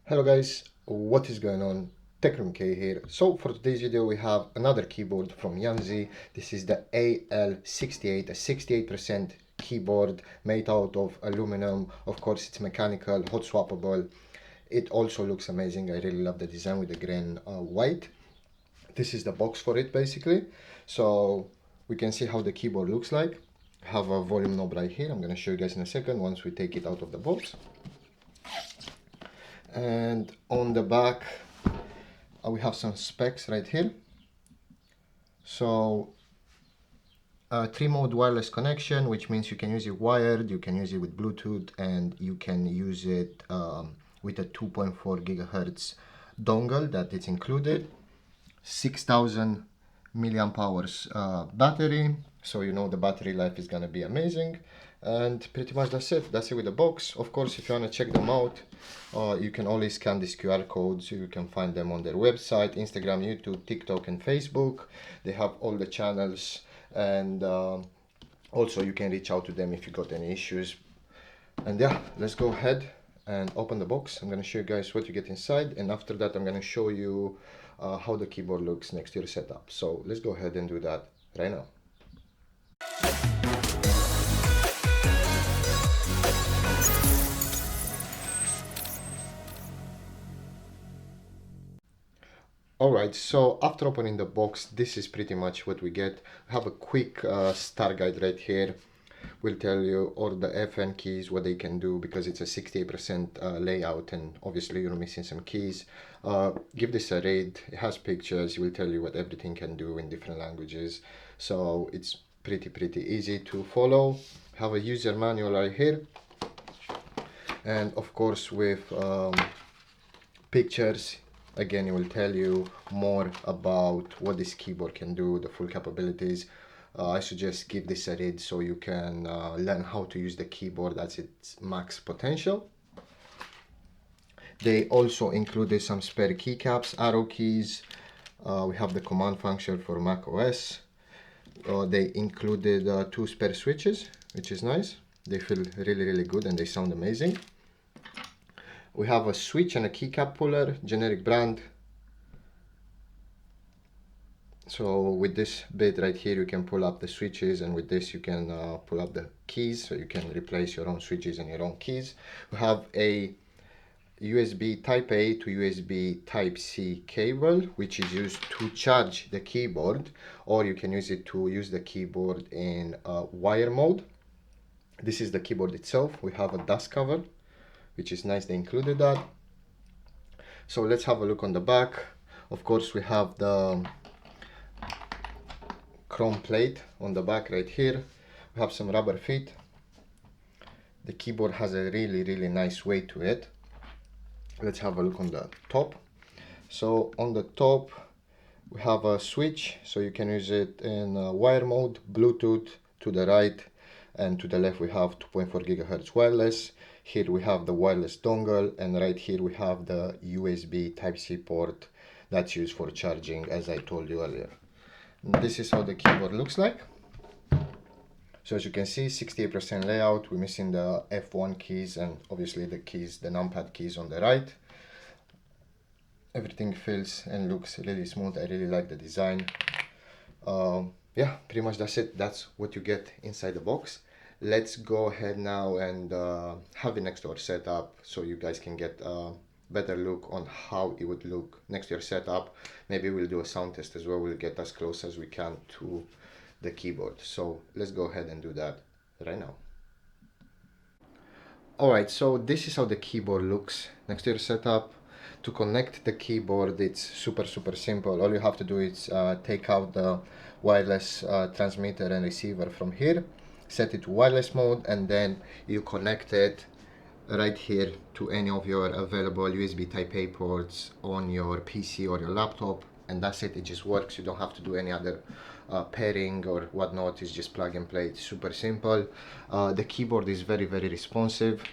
Hello guys, what is going on? techroomuk here. So for today's video we have another keyboard from YUNZII. This is the AL68, a 68% keyboard made out of aluminum. Of course it's mechanical, hot swappable. It also looks amazing. I really love the design with the green white. This is the box for it basically. So we can see how the keyboard looks like. I have a volume knob right here. I'm going to show you guys in a second once we take it out of the box. And on the back we have some specs right here. So 3-mode wireless connection, which means you can use it wired, you can use it with Bluetooth, and you can use it with a 2.4 gigahertz dongle that is included. 6000 milliamp hours battery, so you know the battery life is gonna be amazing. And pretty much that's it with the box. Of course, if you want to check them out, you can always scan these QR codes. You can find them on their website, Instagram, YouTube, TikTok and Facebook. They have all the channels, and also you can reach out to them if you got any issues. And yeah, let's go ahead and open the box. I'm going to show you guys what you get inside, and after that I'm going to show you how the keyboard looks next to your setup. So let's go ahead and do that right now. Alright, so after opening the box, this is pretty much what we get. I have a quick start guide right here. Will tell you all the FN keys, what they can do, because it's a 68% layout and obviously you're missing some keys. Give this a read. It has pictures. It will tell you what everything can do in different languages. So it's pretty easy to follow. Have a user manual right here. And of course with pictures. Again, it will tell you more about what this keyboard can do, the full capabilities. I suggest give this a read so you can learn how to use the keyboard at its max potential. They also included some spare keycaps, arrow keys. We have the command function for Mac OS. They included 2 spare switches, which is nice. They feel really good and they sound amazing. We have a switch and a keycap puller, generic brand. So with this bit right here, you can pull up the switches, and with this you can pull up the keys, so you can replace your own switches and your own keys. We have a USB Type A to USB Type C cable, which is used to charge the keyboard, or you can use it to use the keyboard in wire mode. This is the keyboard itself. We have a dust cover, which is nice, they included that. So let's have a look on the back. Of course, we have the chrome plate on the back right here. We have some rubber feet. The keyboard has a really nice weight to it. Let's have a look on the top. So on the top we have a switch, so you can use it in wire mode, Bluetooth. To the right and to the left we have 2.4 gigahertz wireless. Here we have the wireless dongle, and right here we have the USB Type-C port that's used for charging, as I told you earlier. This is how the keyboard looks like. So as you can see, 68% layout. We're missing the F1 keys and obviously the keys, the numpad keys on the right. Everything feels and looks really smooth. I really like the design. Yeah, pretty much that's it. That's what you get inside the box. Let's go ahead now and have it next to our setup so you guys can get a better look on how it would look next to your setup. Maybe we'll do a sound test as well. We'll get as close as we can to the keyboard. So let's go ahead and do that right now. Alright, so this is how the keyboard looks next to your setup. To connect the keyboard, it's super simple. All you have to do is take out the wireless transmitter and receiver from here, set it to wireless mode, and then you connect it right here to any of your available USB Type A ports on your PC or your laptop, and that's it. It just works. You don't have to do any other pairing or whatnot. It's just plug and play. It's super simple. The keyboard is very responsive,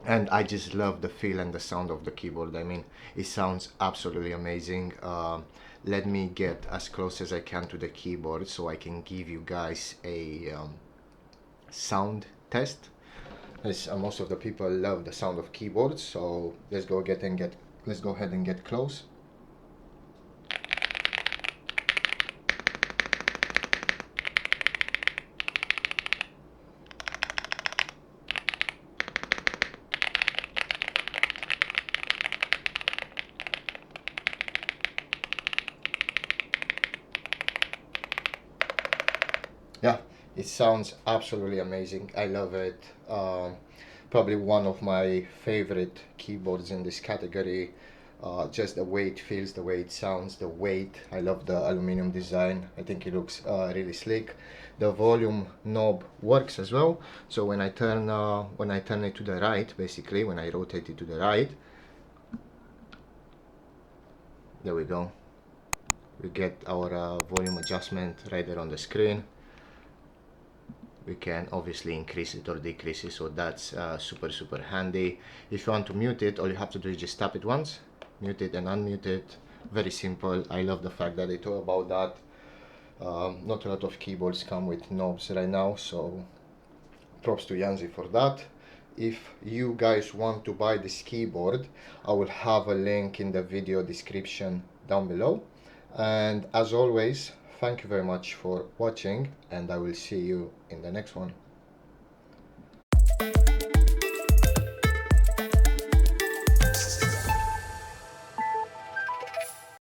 and I just love the feel and the sound of the keyboard. I mean, it sounds absolutely amazing. Let me get as close as I can to the keyboard so I can give you guys a sound test. as most of the people love the sound of keyboards. So let's go ahead and get close. Yeah, it sounds absolutely amazing. I love it. Probably one of my favorite keyboards in this category. Just the way it feels, the way it sounds, the weight. I love the aluminum design. I think it looks really sleek. The volume knob works as well. So when I turn it to the right, basically when I rotate it to the right, there we go. We get our volume adjustment right there on the screen. We can obviously increase it or decrease it, so that's super handy. If you want to mute it, all you have to do is just tap it once, mute it and unmute it. Very simple. I love the fact that they talk about that. Not a lot of keyboards come with knobs right now, so props to YUNZII for that. If you guys want to buy this keyboard, I will have a link in the video description down below. And as always, thank you very much for watching, and I will see you in the next one.